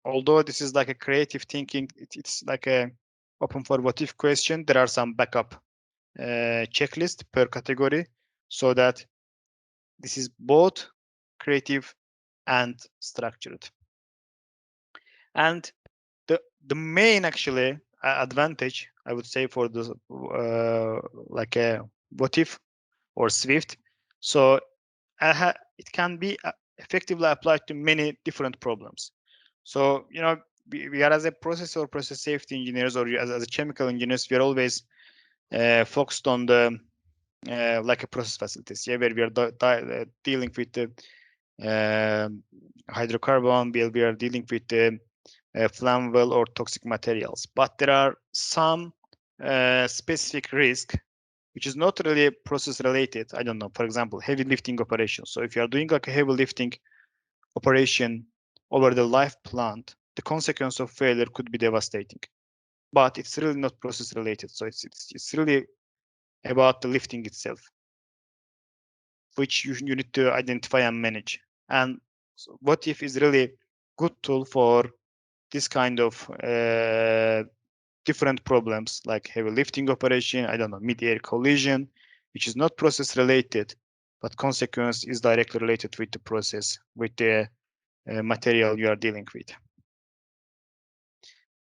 although this is like a creative thinking, it's like a open for what if question, there are some backup checklist per category, so that this is both creative and structured. And the main actually advantage, I would say, for the like a what if or Swift, so it can be effectively applied to many different problems. So we are as a process or process safety engineers, or as a chemical engineers, we are always focused on the like a process facilities, yeah, where we are dealing with the hydrocarbon, we are dealing with flammable or toxic materials. But there are some specific risk which is not really process related. I don't know, for example, heavy lifting operations. So if you are doing like a heavy lifting operation over the live plant, the consequence of failure could be devastating. But it's really not process related. So it's really about the lifting itself, which you need to identify and manage. And so what if is really good tool for this kind of different problems like heavy lifting operation, I don't know, mid-air collision, which is not process related, but consequence is directly related with the process, with the material you are dealing with.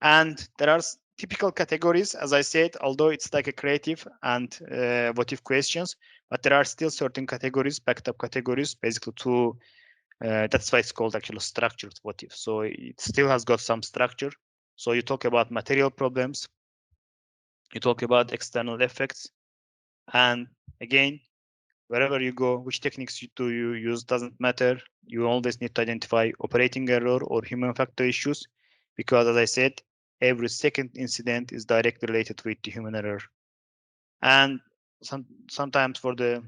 And there are typical categories, as I said, although it's like a creative and what if questions, but there are still certain categories, backed up categories, basically to that's why it's called actually structured what if. So it still has got some structure. So you talk about material problems, you talk about external effects, and again, wherever you go, which techniques you use doesn't matter. You always need to identify operating error or human factor issues, because as I said, every second incident is directly related with the human error. And sometimes for the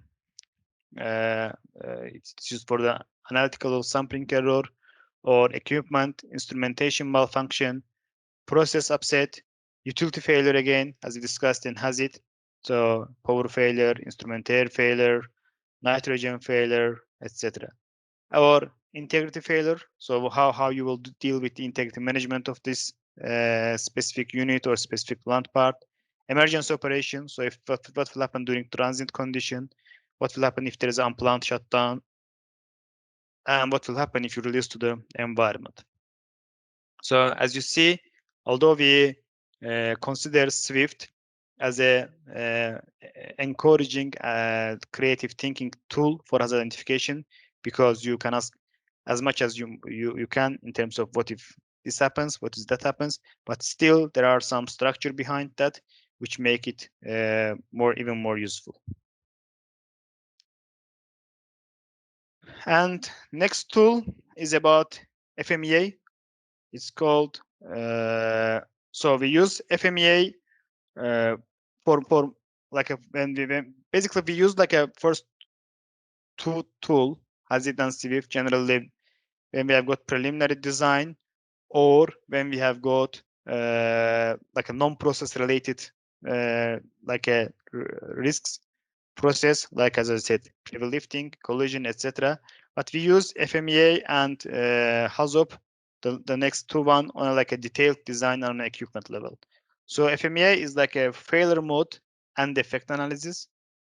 it's used for the analytical or sampling error or equipment instrumentation malfunction, process upset, utility failure again, as we discussed in HAZID. So power failure, instrument failure, nitrogen failure, etc. Or integrity failure. So how you will deal with the integrity management of this specific unit or specific plant part. Emergency operation. So if what will happen during transit condition, what will happen if there is an unplanned shutdown, and what will happen if you release to the environment. So as you see, although we consider Swift as a encouraging creative thinking tool for hazard identification, because you can ask as much as you can in terms of what if this happens, what if that happens, but still there are some structure behind that which make it even more useful. And next tool is about FMEA. It's called so we use FMEA for like a when basically we use like a first tool HAZID and Swift generally when we have got preliminary design or when we have got like a non-process related like a risks process, like as I said, heavy lifting, collision, etc. But we use FMEA and HAZOP, the next two one on like a detailed design on an equipment level. So FMEA is like a failure mode and defect analysis.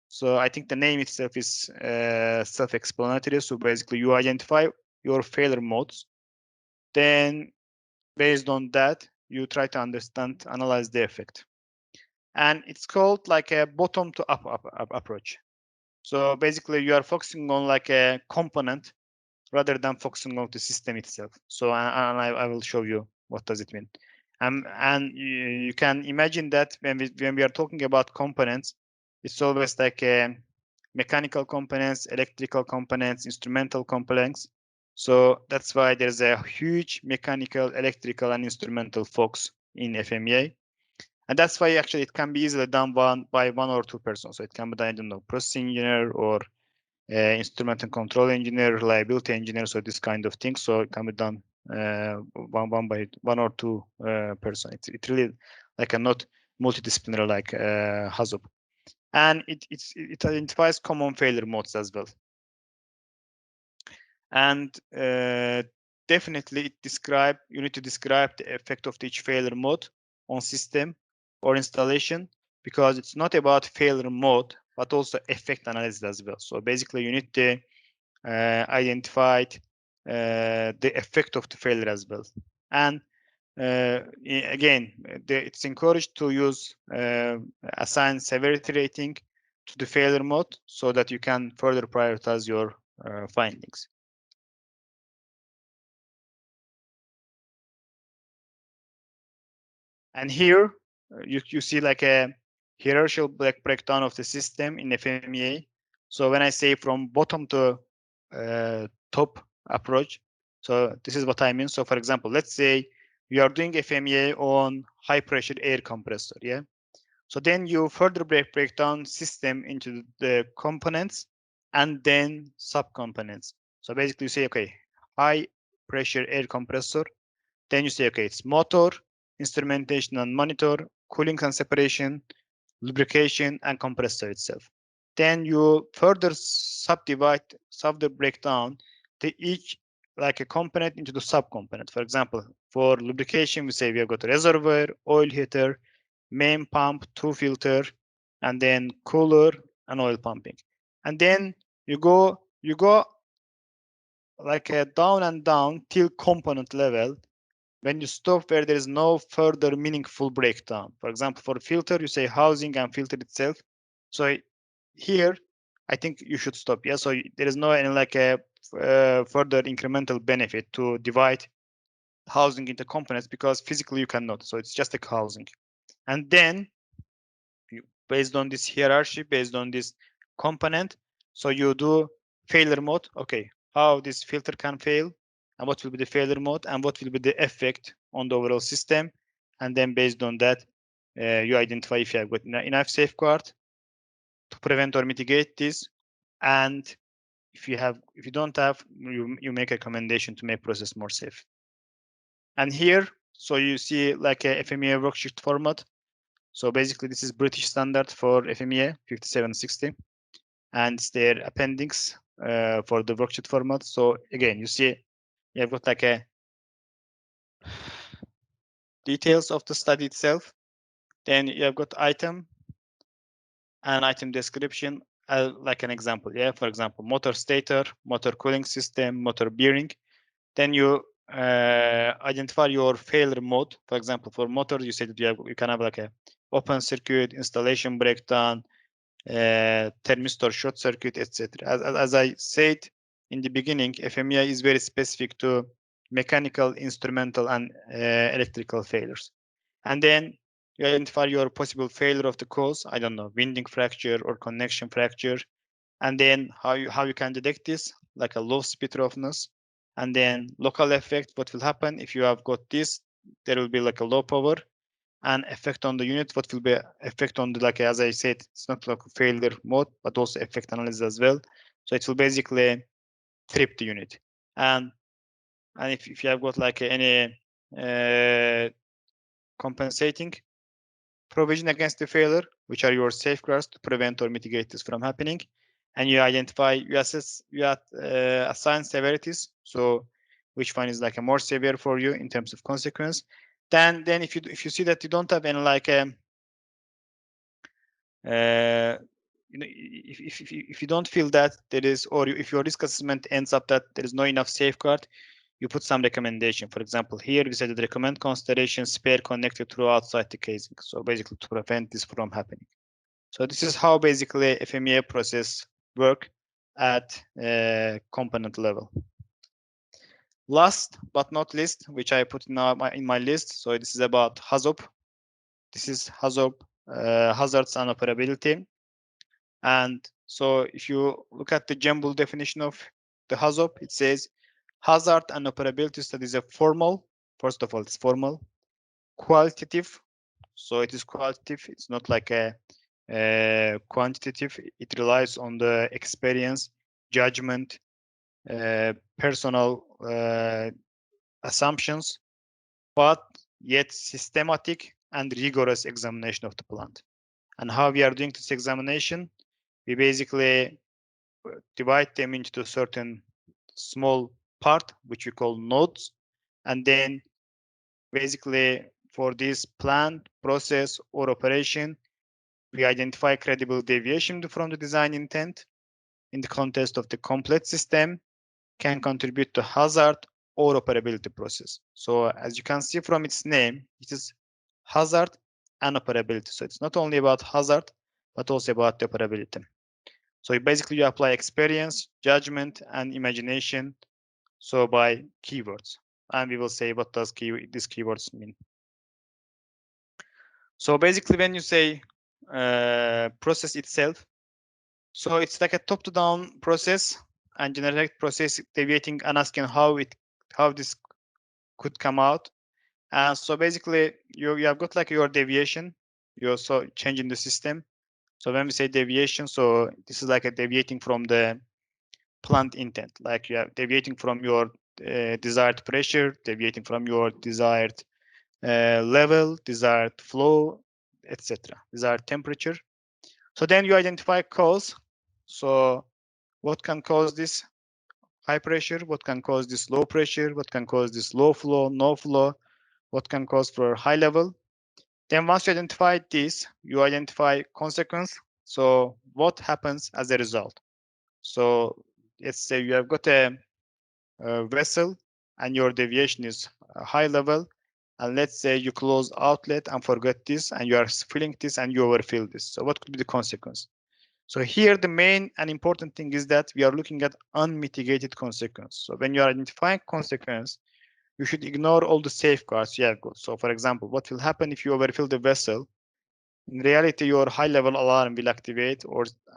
So I think the name itself is self-explanatory. So basically you identify your failure modes. Then based on that, you try to understand, analyze the effect. And it's called like a bottom to up approach. So basically you are focusing on like a component rather than focusing on the system itself. So I will show you what does it mean. And you can imagine that when we are talking about components, it's always like mechanical components, electrical components, instrumental components. So that's why there's a huge mechanical, electrical, and instrumental focus in FMEA. And that's why actually it can be easily done by one or two persons. So it can be done, I don't know, processing engineer or instrument and control engineer, reliability engineer, so this kind of thing. So it can be done one or two person. It's really like a not multidisciplinary like HAZOP. And it identifies common failure modes as well. And definitely you need to describe the effect of each failure mode on system or installation, because it's not about failure mode, but also effect analysis as well. So basically you need to identify the effect of the failure as well. And again, it's encouraged to use assign severity rating to the failure mode so that you can further prioritize your findings. And here you see like a hierarchical breakdown of the system in FMEA. So when I say from bottom to top approach. So this is what I mean. So for example, let's say you are doing FMEA on high pressure air compressor, yeah. So then you further break down system into the components and then subcomponents. So basically you say, okay, high pressure air compressor. Then you say, okay, it's motor, instrumentation and monitor, cooling and separation, lubrication, and compressor itself. Then you further further break down the each like a component into the subcomponent. For example, for lubrication, we say we have got a reservoir, oil heater, main pump, two filter, and then cooler and oil pumping. And then you go like a down and down till component level when you stop where there is no further meaningful breakdown. For example, for filter, you say housing and filter itself. So here, I think you should stop. Yeah. So there is no any like a further incremental benefit to divide housing into components because physically you cannot. So it's just a housing. And then based on this hierarchy, based on this component, so you do failure mode. Okay, how this filter can fail, and what will be the failure mode, and what will be the effect on the overall system, and then based on that, you identify if you have got enough safeguard to prevent or mitigate this, and if you don't have, you make a recommendation to make process more safe. And here, so you see like a FMEA worksheet format. So basically, this is British standard for FMEA 5760, and it's their appendix for the worksheet format. So again, you see, you have got like a details of the study itself. Then you have got item and item description, like an example. Yeah, for example, motor stator, motor cooling system, motor bearing. Then you identify your failure mode. For example, for motor, you said that you can have like a open circuit, installation breakdown, thermistor short circuit, etc. As I said in the beginning, FMEI is very specific to mechanical, instrumental, and electrical failures. And then you identify your possible failure of the cause. I don't know, winding fracture or connection fracture. And then how you can detect this, like a low speed roughness. And then local effect, what will happen if you have got this? There will be like a low power and effect on the unit. What will be effect on the, like as I said, it's not like a failure mode, but also effect analysis as well. So it will basically trip the unit. And if you have got like any compensating provision against the failure, which are your safeguards to prevent or mitigate this from happening, and you identify, you assess, you assign severities. So which one is like a more severe for you in terms of consequence. Then if you see that you don't have any like if you don't feel that there is, or if your risk assessment ends up that there is no enough safeguard, you put some recommendation. For example, here we said that recommend consideration spare connected through outside the casing. So basically to prevent this from happening. So this is how basically FMEA process work at component level. Last but not least, which I put in my list. So this is about HAZOP. This is HAZOP, hazards and operability. And so if you look at the jumbled definition of the HAZOP, it says hazard and operability studies are formal. First of all, it's formal, qualitative. So it is qualitative. It's not like a quantitative. It relies on the experience, judgment, personal assumptions, but yet systematic and rigorous examination of the plant. And how we are doing this examination, we basically divide them into certain small part, which we call nodes. And then basically for this plan, process, or operation, we identify credible deviation from the design intent in the context of the complete system can contribute to hazard or operability process. So as you can see from its name, it is hazard and operability. So it's not only about hazard, but also about the operability. So basically you apply experience, judgment, and imagination. So by keywords, and we will say what does these keywords mean. So basically when you say process itself, so it's like a top-to-down process, and generate process deviating and asking how this could come out. And so basically you have got like your deviation, you're also changing the system. So when we say deviation, so this is like a deviating from the plant intent, like you are deviating from your desired pressure, deviating from your desired level, desired flow, etc., desired temperature. So then you identify cause. So what can cause this high pressure? What can cause this low pressure? What can cause this low flow, no flow? What can cause for high level? Then once you identify this, you identify consequence. So what happens as a result? So let's say you have got a vessel and your deviation is high level, and let's say you close outlet and forget this, and you are filling this and you overfill this. So what could be the consequence? So here the main and important thing is that we are looking at unmitigated consequence. So when you are identifying consequence, you should ignore all the safeguards you have got. So for example, what will happen if you overfill the vessel? In reality, your high level alarm will activate,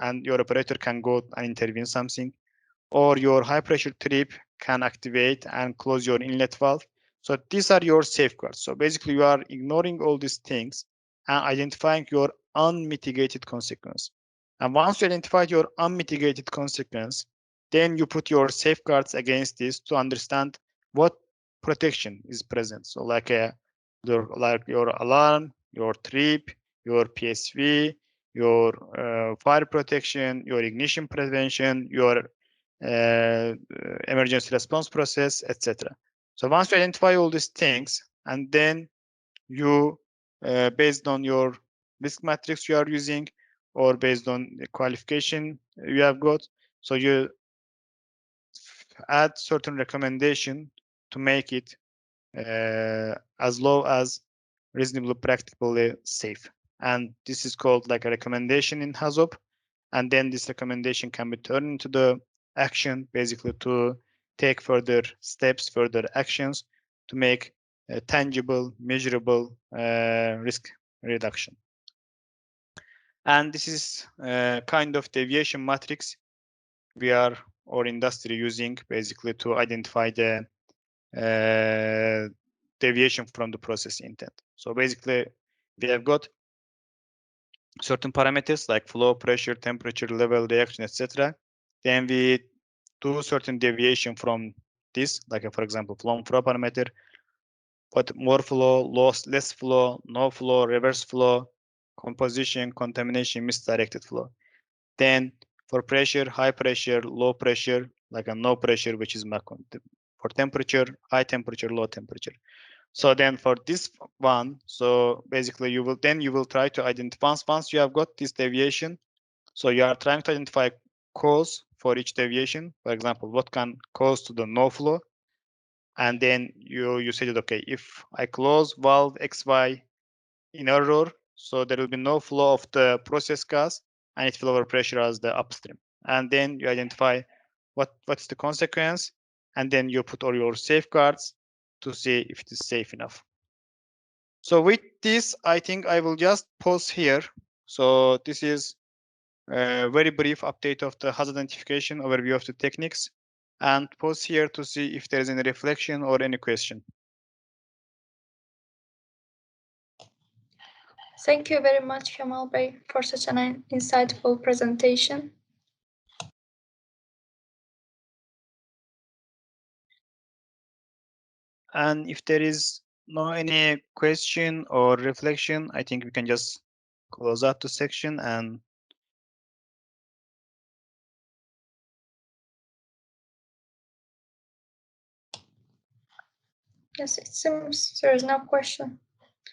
and your operator can go and intervene something, or your high pressure trip can activate and close your inlet valve. So these are your safeguards. So basically you are ignoring all these things and identifying your unmitigated consequence. And once you identified your unmitigated consequence, then you put your safeguards against this to understand what protection is present. So like your alarm, your trip, your PSV, your fire protection, your ignition prevention, your emergency response process, etc. So once you identify all these things, and then you, based on your risk matrix you are using, or based on the qualification you have got, so you add certain recommendation to make it as low as reasonably practically safe. And this is called like a recommendation in HAZOP. And then this recommendation can be turned into the action, basically to take further steps, further actions to make a tangible, measurable risk reduction. And this is kind of deviation matrix we are or industry using basically to identify the deviation from the process intent. So basically we have got certain parameters like flow, pressure, temperature, level, reaction, etc. Then we do certain deviation from this, like for example, flow parameter, but more flow, less flow, no flow, reverse flow, composition, contamination, misdirected flow. Then for pressure, high pressure, low pressure, like a no pressure, which is MACON. For temperature, high temperature, low temperature. So then for this one, so basically you will try to identify, once you have got this deviation, so you are trying to identify cause for each deviation. For example, what can cause to the no flow? And then you say that, okay, if I close valve XY in error, so there will be no flow of the process gas and it will overpressure as the upstream. And then you identify what's the consequence, and then you put all your safeguards to see if it is safe enough. So with this, I think I will just pause here. So this is a very brief update of the hazard identification, overview of the techniques, and pause here to see if there is any reflection or any question. Thank you very much, Kamal Bey, for such an insightful presentation. And if there is no any question or reflection, I think we can just close out the section. And Yes, it seems there is no question.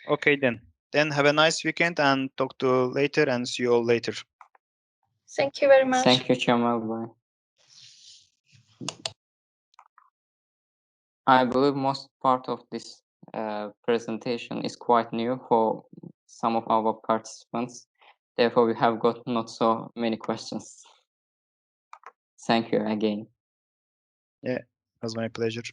okay, then have a nice weekend and talk to you later, and see you all later. Thank you very much. Thank you, Kamal Bey. I believe most part of this presentation is quite new for some of our participants. Therefore, we have got not so many questions. Thank you again. Yeah, it was my pleasure.